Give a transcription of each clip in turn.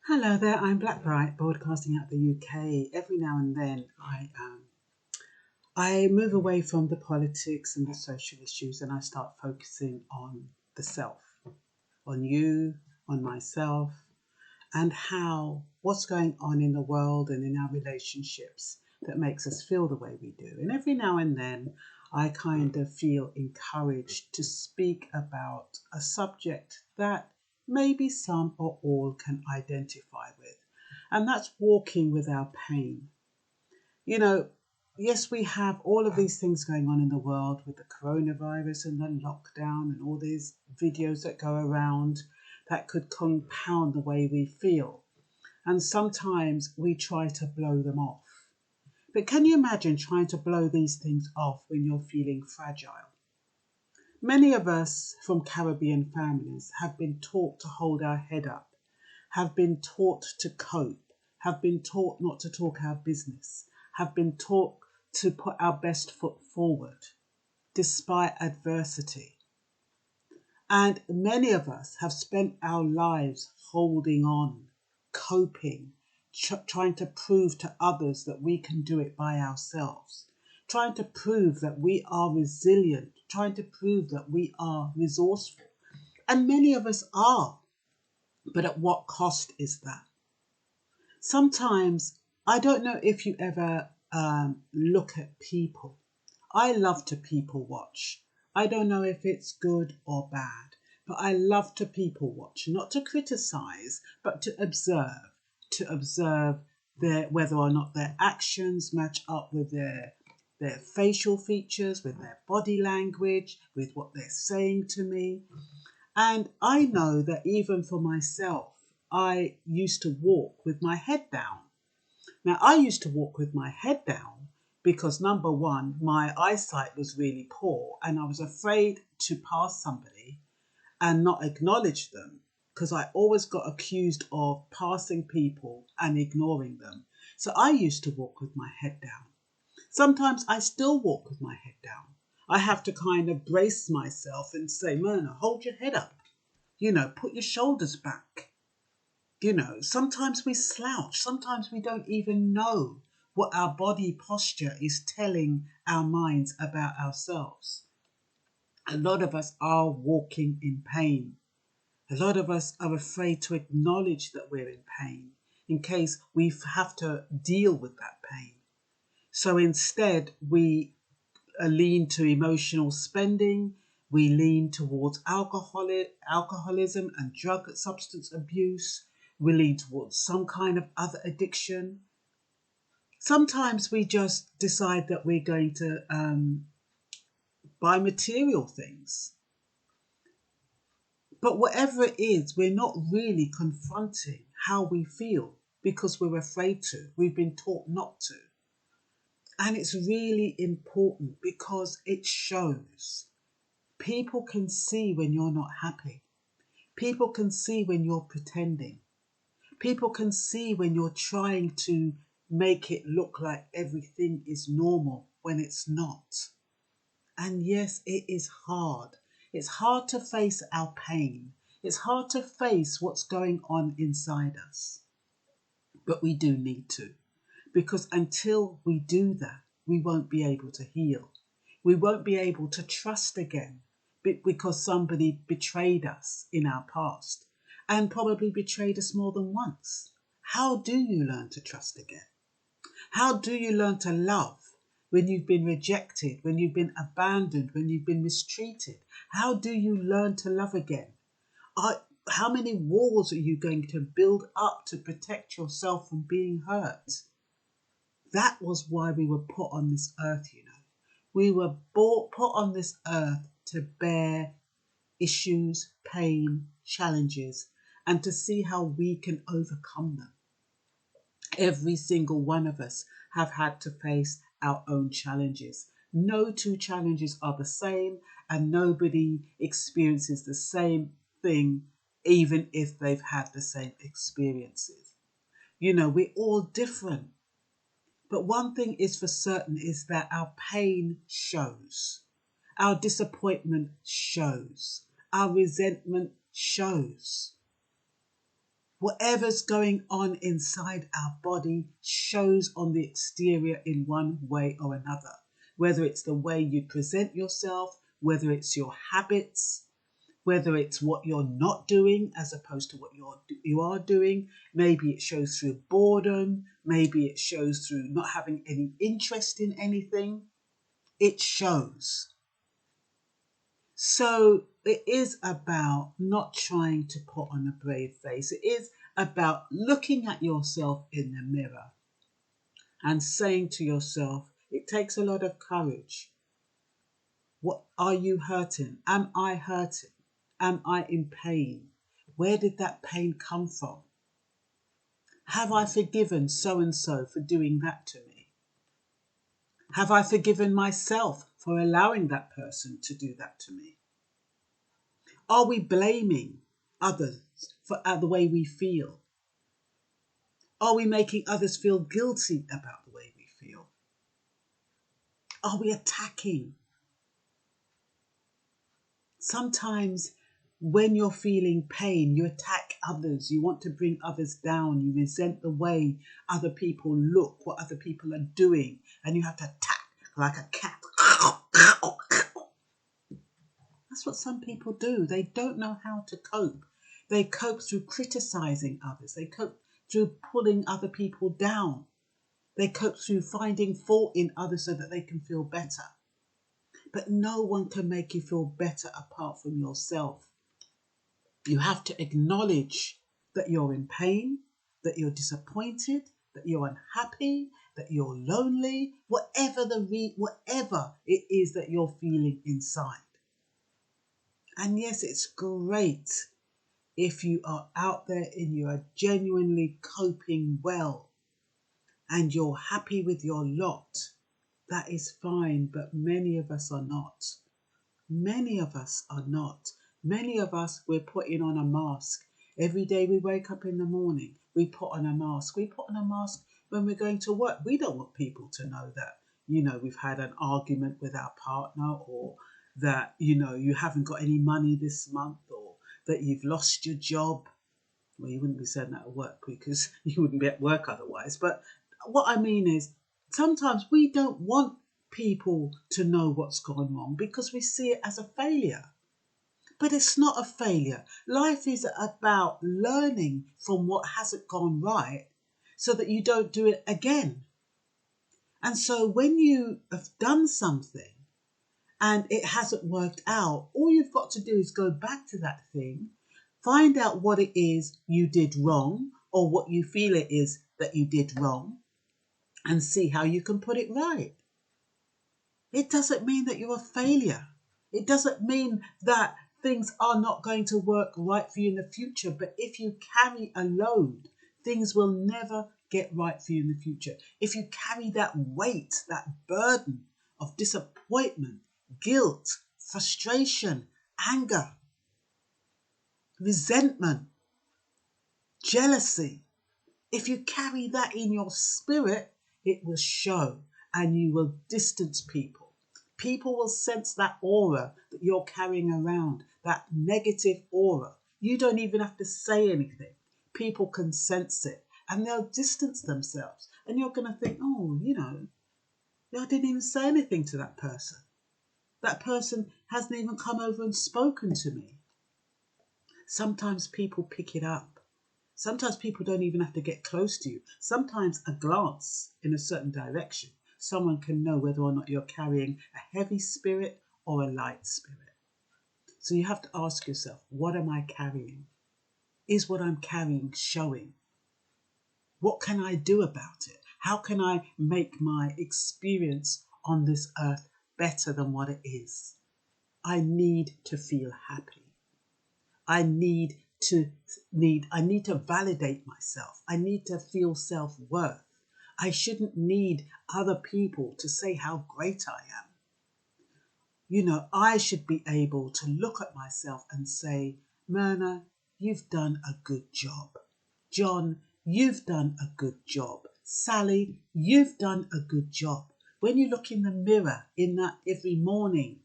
Hello there, I'm Blackbright, broadcasting out the UK. Every now and then I move away from the politics and the social issues and I start focusing on the self, on you, on myself, and how what's going on in the world and in our relationships that makes us feel the way we do. And every now and then I kind of feel encouraged to speak about a subject that maybe some or all can identify with. And that's walking with our pain. You know, yes, we have all of these things going on in the world with the coronavirus and the lockdown and all these videos that go around that could compound the way we feel. And sometimes we try to blow them off. But can you imagine trying to blow these things off when you're feeling fragile? Many of us from Caribbean families have been taught to hold our head up, have been taught to cope, have been taught not to talk our business, have been taught to put our best foot forward despite adversity. And many of us have spent our lives holding on, coping, trying to prove to others that we can do it by ourselves, trying to prove that we are resilient, trying to prove that we are resourceful. And many of us are, but at what cost is that? Sometimes, I don't know if you ever look at people. I love to people watch. I don't know if it's good or bad, but I love to people watch, not to criticize, but to observe whether or not their actions match up with their facial features, with their body language, with what they're saying to me. And I know that even for myself, I used to walk with my head down. Now, I used to walk with my head down because number one, my eyesight was really poor and I was afraid to pass somebody and not acknowledge them because I always got accused of passing people and ignoring them. So I used to walk with my head down. Sometimes I still walk with my head down. I have to kind of brace myself and say, Myrna, hold your head up. Put your shoulders back. Sometimes we slouch. Sometimes we don't even know what our body posture is telling our minds about ourselves. A lot of us are walking in pain. A lot of us are afraid to acknowledge that we're in pain in case we have to deal with that pain. So instead, we lean to emotional spending. We lean towards alcoholism and drug substance abuse. We lean towards some kind of other addiction. Sometimes we just decide that we're going to buy material things. But whatever it is, we're not really confronting how we feel because we're afraid to. We've been taught not to. And it's really important because it shows. People can see when you're not happy. People can see when you're pretending. People can see when you're trying to make it look like everything is normal when it's not. And yes, it is hard. It's hard to face our pain. It's hard to face what's going on inside us. But we do need to. Because until we do that, we won't be able to heal. We won't be able to trust again because somebody betrayed us in our past and probably betrayed us more than once. How do you learn to trust again? How do you learn to love when you've been rejected, when you've been abandoned, when you've been mistreated? How do you learn to love again? How many walls are you going to build up to protect yourself from being hurt? That was why we were put on this earth, We were put on this earth to bear issues, pain, challenges, and to see how we can overcome them. Every single one of us have had to face our own challenges. No two challenges are the same, and nobody experiences the same thing, even if they've had the same experiences. We're all different. But one thing is for certain is that our pain shows. Our disappointment shows. Our resentment shows. Whatever's going on inside our body shows on the exterior in one way or another, whether it's the way you present yourself, whether it's your habits, whether it's what you're not doing as opposed to what you are doing. Maybe it shows through boredom. Maybe it shows through not having any interest in anything. It shows. So it is about not trying to put on a brave face. It is about looking at yourself in the mirror and saying to yourself, it takes a lot of courage. What are you hurting? Am I hurting? Am I in pain? Where did that pain come from? Have I forgiven so and so for doing that to me? Have I forgiven myself for allowing that person to do that to me? Are we blaming others for the way we feel? Are we making others feel guilty about the way we feel? Are we attacking? Sometimes when you're feeling pain, you attack others. You want to bring others down. You resent the way other people look, what other people are doing, and you have to attack like a cat. That's what some people do. They don't know how to cope. They cope through criticizing others. They cope through pulling other people down. They cope through finding fault in others so that they can feel better. But no one can make you feel better apart from yourself. You have to acknowledge that you're in pain, that you're disappointed, that you're unhappy, that you're lonely, whatever it is that you're feeling inside. And yes, it's great if you are out there and you are genuinely coping well and you're happy with your lot. That is fine, but many of us are not. Many of us are not. Many of us, we're putting on a mask. Every day we wake up in the morning, we put on a mask. We put on a mask when we're going to work. We don't want people to know that, we've had an argument with our partner, or that, you haven't got any money this month, or that you've lost your job. Well, you wouldn't be saying that at work because you wouldn't be at work otherwise. But what I mean is, sometimes we don't want people to know what's gone wrong because we see it as a failure. But it's not a failure. Life is about learning from what hasn't gone right so that you don't do it again. And so when you have done something and it hasn't worked out, all you've got to do is go back to that thing, find out what it is you did wrong or what you feel it is that you did wrong, and see how you can put it right. It doesn't mean that you're a failure. It doesn't mean that things are not going to work right for you in the future. But if you carry a load, things will never get right for you in the future. If you carry that weight, that burden of disappointment, guilt, frustration, anger, resentment, jealousy, if you carry that in your spirit, it will show, and you will distance people. People will sense that aura that you're carrying around, that negative aura. You don't even have to say anything. People can sense it and they'll distance themselves. And you're going to think, oh, I didn't even say anything to that person. That person hasn't even come over and spoken to me. Sometimes people pick it up. Sometimes people don't even have to get close to you. Sometimes a glance in a certain direction, someone can know whether or not you're carrying a heavy spirit or a light spirit. So you have to ask yourself, what am I carrying? Is what I'm carrying showing? What can I do about it? How can I make my experience on this earth better than what it is? I need to feel happy. I need to validate myself. I need to feel self-worth. I shouldn't need other people to say how great I am. I should be able to look at myself and say, Myrna, you've done a good job. John, you've done a good job. Sally, you've done a good job. When you look in the mirror in that every morning,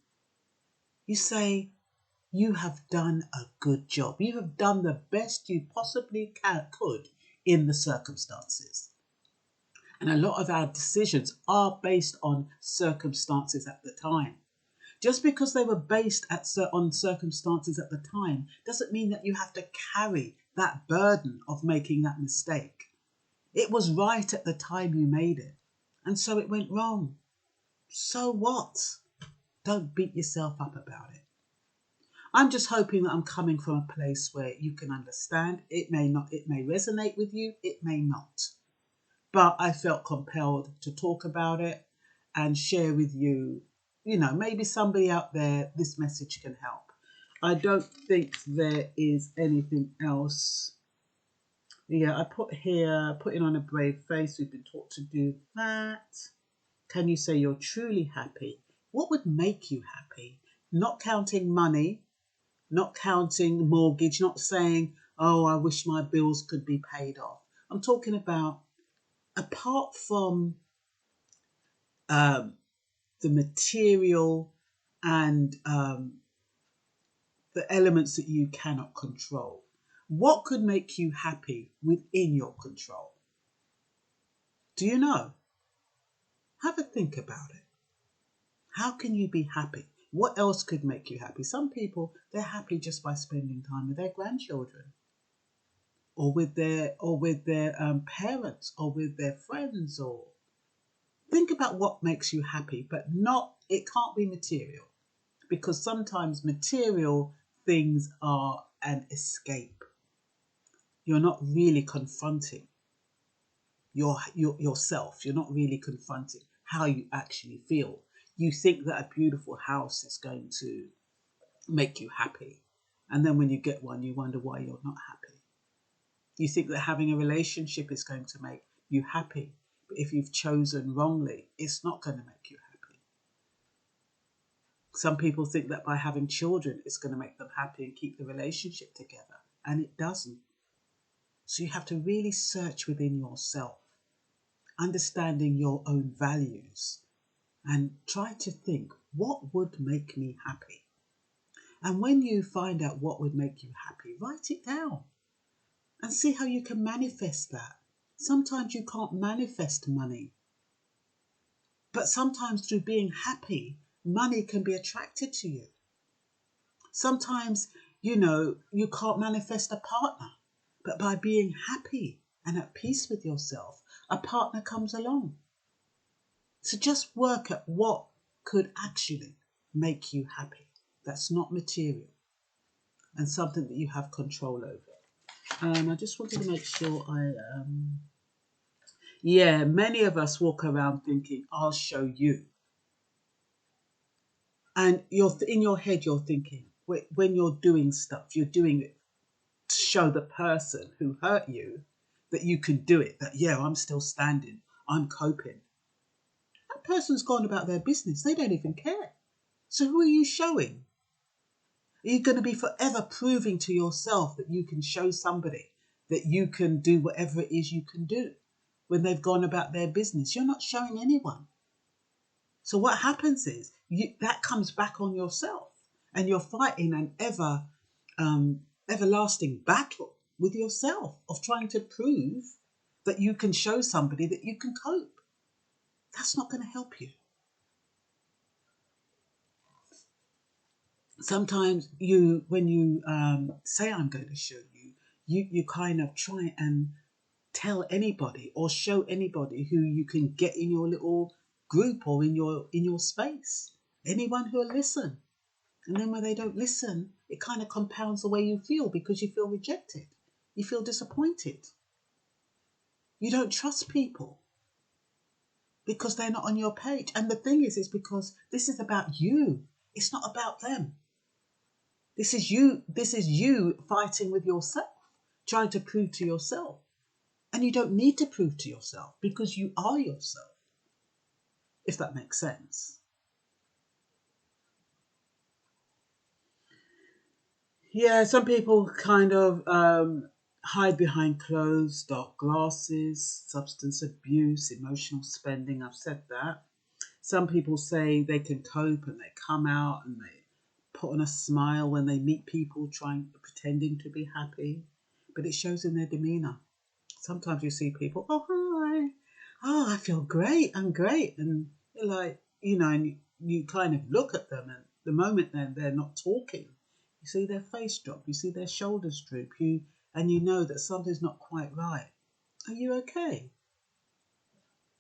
you say, you have done a good job. You have done the best you possibly could in the circumstances. And a lot of our decisions are based on circumstances at the time. Just because they were based on circumstances at the time doesn't mean that you have to carry that burden of making that mistake. It was right at the time you made it, and so it went wrong. So what? Don't beat yourself up about it. I'm just hoping that I'm coming from a place where you can understand. It may not, it may resonate with you, it may not. But I felt compelled to talk about it and share with you, maybe somebody out there, this message can help. I don't think there is anything else. Yeah, I put here, putting on a brave face. We've been taught to do that. Can you say you're truly happy? What would make you happy? Not counting money, not counting mortgage, not saying, oh, I wish my bills could be paid off. I'm talking about apart from the material and the elements that you cannot control. What could make you happy within your control? Do you know? Have a think about it. How can you be happy? What else could make you happy? Some people, they're happy just by spending time with their grandchildren, or with their parents, or with their friends. Or think about what makes you happy, but it can't be material, because sometimes material things are an escape. You're not really confronting yourself. You're not really confronting how you actually feel. You think that a beautiful house is going to make you happy, and then when you get one, you wonder why you're not happy. You think that having a relationship is going to make you happy, but if you've chosen wrongly, it's not going to make you happy. Some people think that by having children, it's going to make them happy and keep the relationship together, and it doesn't. So you have to really search within yourself, understanding your own values, and try to think, what would make me happy? And when you find out what would make you happy, write it down and see how you can manifest that. Sometimes you can't manifest money, but sometimes through being happy, money can be attracted to you. Sometimes, you can't manifest a partner, but by being happy and at peace with yourself, a partner comes along. So just work at what could actually make you happy. That's not material and something that you have control over. I just wanted to make sure many of us walk around thinking, I'll show you. And in your head, you're thinking, when you're doing stuff, you're doing it to show the person who hurt you that you can do it, that, I'm still standing, I'm coping. That person's gone about their business. They don't even care. So who are you showing? Are you going to be forever proving to yourself that you can show somebody that you can do whatever it is you can do when they've gone about their business? You're not showing anyone. So what happens is that comes back on yourself, and you're fighting an everlasting battle with yourself of trying to prove that you can show somebody that you can cope. That's not going to help you. Sometimes when you say, I'm going to show you, you kind of try and tell anybody or show anybody who you can get in your little group or in your space. Anyone who will listen. And then when they don't listen, it kind of compounds the way you feel, because you feel rejected. You feel disappointed. You don't trust people because they're not on your page. And the thing is, it's because this is about you. It's not about them. This is you fighting with yourself, trying to prove to yourself. And you don't need to prove to yourself, because you are yourself, if that makes sense. Yeah, some people kind of hide behind clothes, dark glasses, substance abuse, emotional spending. I've said that. Some people say they can cope and they come out and they put on a smile when they meet people pretending to be happy, but it shows in their demeanour. Sometimes you see people, oh, hi, oh, I feel great, I'm great. And you're like, and you kind of look at them, and the moment then they're not talking, you see their face drop, you see their shoulders droop, and you know that something's not quite right. Are you okay?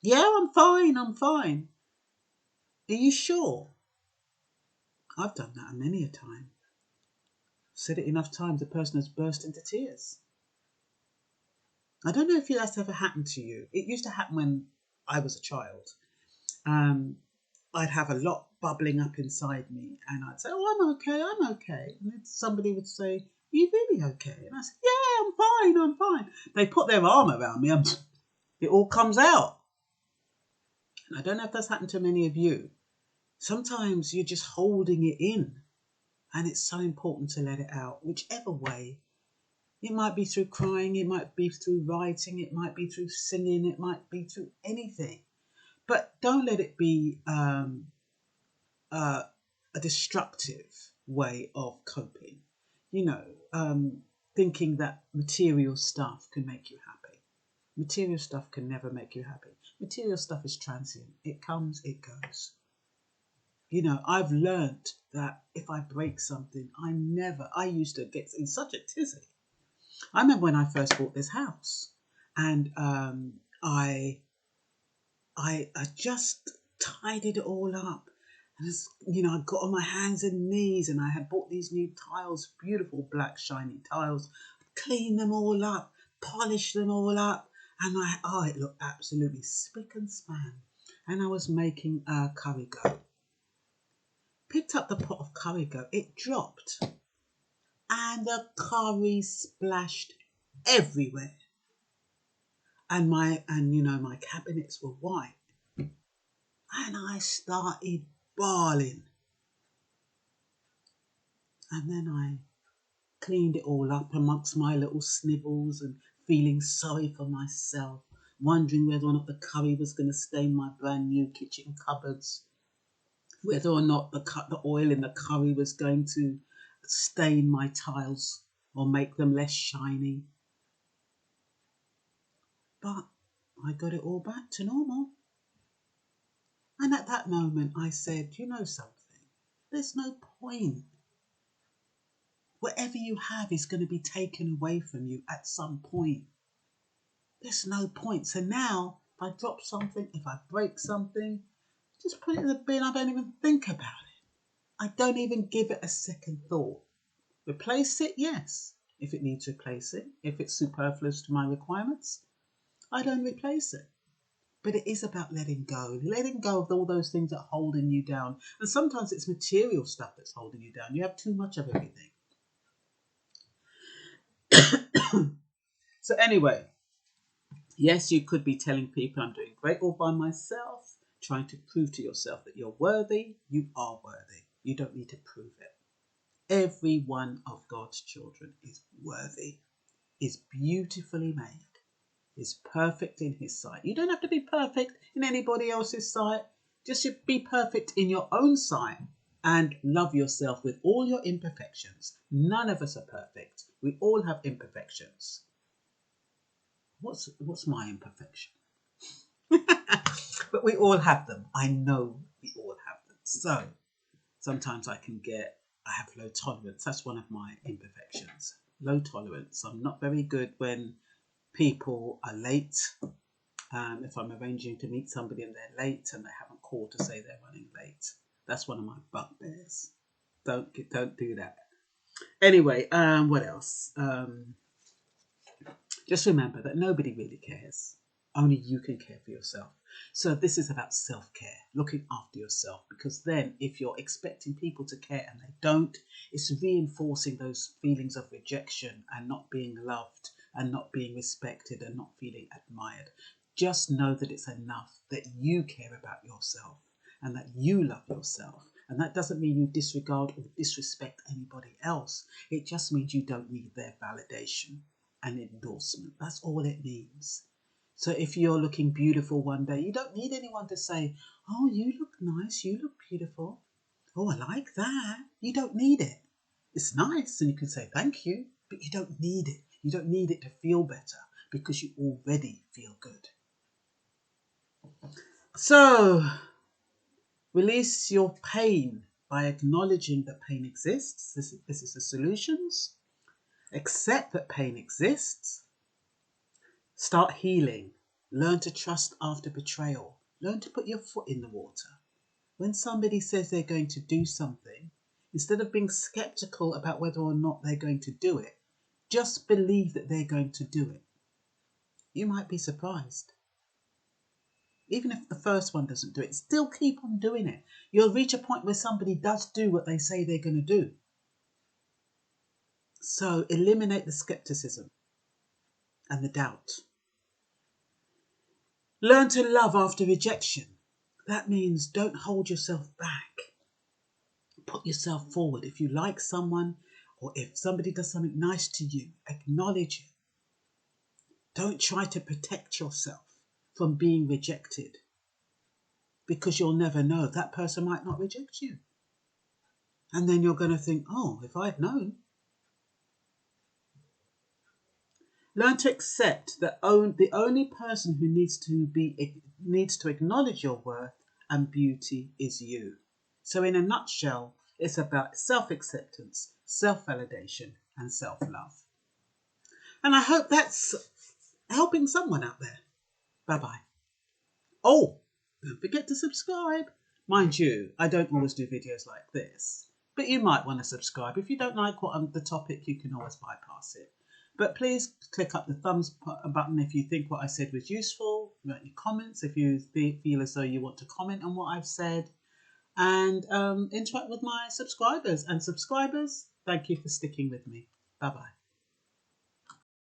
Yeah, I'm fine, I'm fine. Are you sure? I've done that many a time. Said it enough times, the person has burst into tears. I don't know if that's ever happened to you. It used to happen when I was a child. I'd have a lot bubbling up inside me, and I'd say, oh, I'm okay. And then somebody would say, are you really okay? And I said, yeah, I'm fine. They put their arm around me, and it all comes out. And I don't know if that's happened to many of you. Sometimes you're just holding it in, and it's so important to let it out, whichever way. It might be through crying, it might be through writing, it might be through singing, it might be through anything. But don't let it be a destructive way of coping. Thinking that material stuff can make you happy. Material stuff can never make you happy. Material stuff is transient. It comes, it goes. I've learned that if I break something, I used to get in such a tizzy. I remember when I first bought this house, and I just tidied it all up. And I got on my hands and knees, and I had bought these new tiles, beautiful black shiny tiles, cleaned them all up, polished them all up, and it looked absolutely spick and span. And I was making curry goat. Picked up the pot of curry goat, it dropped, and the curry splashed everywhere. And my cabinets were white. And I started bawling. And then I cleaned it all up amongst my little snivels and feeling sorry for myself, wondering whether or not the curry was going to stain my brand new kitchen cupboards, whether or not the oil in the curry was going to stain my tiles or make them less shiny. But I got it all back to normal. And at that moment I said, you know something? There's no point. Whatever you have is going to be taken away from you at some point. There's no point. So now, if I drop something, if I break something, just put it in the bin. I don't even think about it. I don't even give it a second thought. Replace it, yes, if it needs replacing. If it's superfluous to my requirements, I don't replace it. But it is about letting go of all those things that are holding you down. And sometimes it's material stuff that's holding you down. You have too much of everything. So anyway, yes, you could be telling people I'm doing great all by myself, trying to prove to yourself that you're worthy. You are worthy. You don't need to prove it. Every one of God's children is worthy, is beautifully made, is perfect in his sight. You don't have to be perfect in anybody else's sight. Just be perfect in your own sight and love yourself with all your imperfections. None of us are perfect. We all have imperfections. What's my imperfection? But we all have them. I know we all have them. So sometimes I have low tolerance. That's one of my imperfections. Low tolerance. I'm not very good when people are late. If I'm arranging to meet somebody and they're late and they haven't called to say they're running late. That's one of my bugbears. Don't do that. Anyway, what else? Just remember that nobody really cares. Only you can care for yourself. So this is about self-care, looking after yourself, because then if you're expecting people to care and they don't, it's reinforcing those feelings of rejection and not being loved and not being respected and not feeling admired. Just know that it's enough that you care about yourself and that you love yourself. And that doesn't mean you disregard or disrespect anybody else. It just means you don't need their validation and endorsement. That's all it means. So if you're looking beautiful one day, you don't need anyone to say, oh, you look nice, you look beautiful. Oh, I like that. You don't need it. It's nice and you can say thank you, but you don't need it. You don't need it to feel better because you already feel good. So, release your pain by acknowledging that pain exists. This is the solutions. Accept that pain exists. Start healing. Learn to trust after betrayal. Learn to put your foot in the water. When somebody says they're going to do something, instead of being skeptical about whether or not they're going to do it, just believe that they're going to do it. You might be surprised. Even if the first one doesn't do it, still keep on doing it. You'll reach a point where somebody does do what they say they're going to do. So eliminate the skepticism and the doubt. Learn to love after rejection. That means don't hold yourself back. Put yourself forward. If you like someone or if somebody does something nice to you, acknowledge it. Don't try to protect yourself from being rejected, because you'll never know. That person might not reject you. And then you're going to think, oh, if I'd known. Learn to accept that the only person who needs to acknowledge your worth and beauty is you. So in a nutshell, it's about self-acceptance, self-validation, and self-love. And I hope that's helping someone out there. Bye-bye. Oh, don't forget to subscribe. Mind you, I don't always do videos like this, but you might want to subscribe. If you don't like the topic, you can always bypass it. But please click up the thumbs button if you think what I said was useful. Write your comments if you feel as though you want to comment on what I've said. And interact with my subscribers. And subscribers, thank you for sticking with me. Bye-bye.